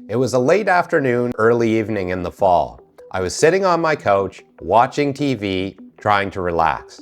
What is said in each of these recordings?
It was a late afternoon, early evening in the fall. I was sitting on my couch, watching TV, trying to relax.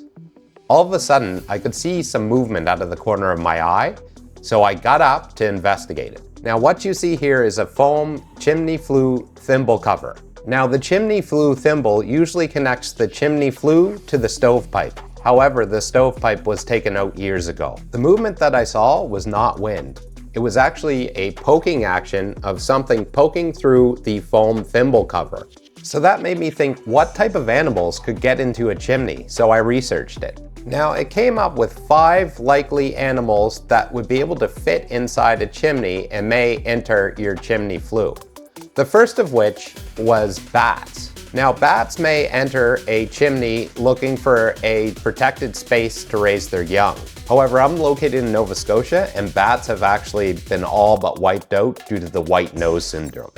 All of a sudden, I could see some movement out of the corner of my eye, so I got up to investigate it. Now what you see here is a foam chimney flue thimble cover. Now the chimney flue thimble usually connects the chimney flue to the stovepipe. However, the stovepipe was taken out years ago. The movement that I saw was not wind. It was actually a poking action of something poking through the foam thimble cover. So that made me think, what type of animals could get into a chimney? So I researched it. Now it came up with 5 likely animals that would be able to fit inside a chimney and may enter your chimney flue. The first of which was bats. Now bats may enter a chimney looking for a protected space to raise their young. However, I'm located in Nova Scotia and bats have actually been all but wiped out due to the white nose syndrome.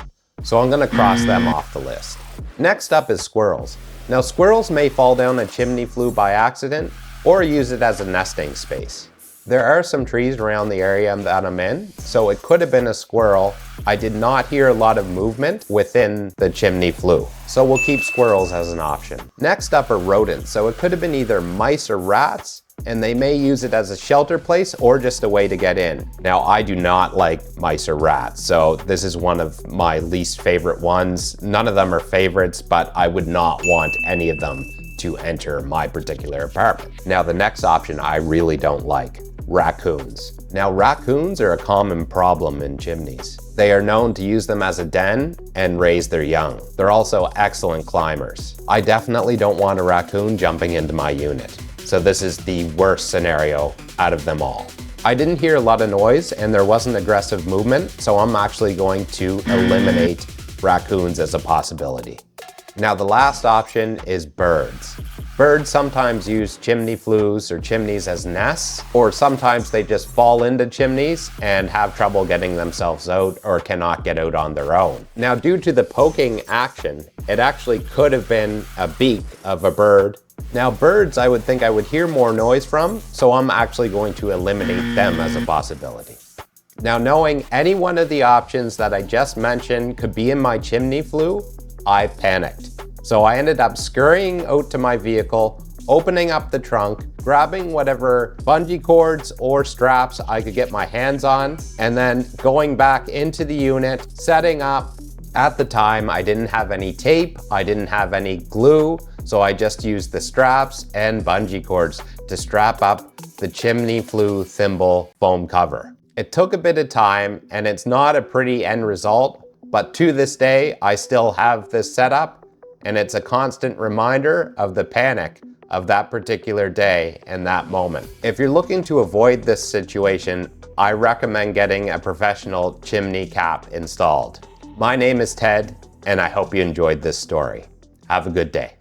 So I'm going to cross them off the list. Next up is squirrels. Now squirrels may fall down a chimney flue by accident or use it as a nesting space. There are some trees around the area that I'm in, so it could have been a squirrel. I did not hear a lot of movement within the chimney flue, so we'll keep squirrels as an option. Next up are rodents, so it could have been either mice or rats, and they may use it as a shelter place or just a way to get in. Now, I do not like mice or rats, so this is one of my least favorite ones. None of them are favorites, but I would not want any of them to enter my particular apartment. Now, the next option I really don't like. Raccoons. Now raccoons are a common problem in chimneys. They are known to use them as a den and raise their young. They're also excellent climbers. I definitely don't want a raccoon jumping into my unit. So this is the worst scenario out of them all. I didn't hear a lot of noise and there wasn't aggressive movement, so I'm actually going to eliminate raccoons as a possibility. Now the last option is birds. Birds sometimes use chimney flues or chimneys as nests, or sometimes they just fall into chimneys and have trouble getting themselves out or cannot get out on their own. Now, due to the poking action, it actually could have been a beak of a bird. Now, birds I would think I would hear more noise from, so I'm actually going to eliminate them as a possibility. Now, knowing any one of the options that I just mentioned could be in my chimney flue, I panicked. So I ended up scurrying out to my vehicle, opening up the trunk, grabbing whatever bungee cords or straps I could get my hands on, and then going back into the unit, setting up. At the time, I didn't have any tape, I didn't have any glue, so I just used the straps and bungee cords to strap up the chimney flue thimble foam cover. It took a bit of time, and it's not a pretty end result, but to this day, I still have this setup. And it's a constant reminder of the panic of that particular day and that moment. If you're looking to avoid this situation, I recommend getting a professional chimney cap installed. My name is Ted, and I hope you enjoyed this story. Have a good day.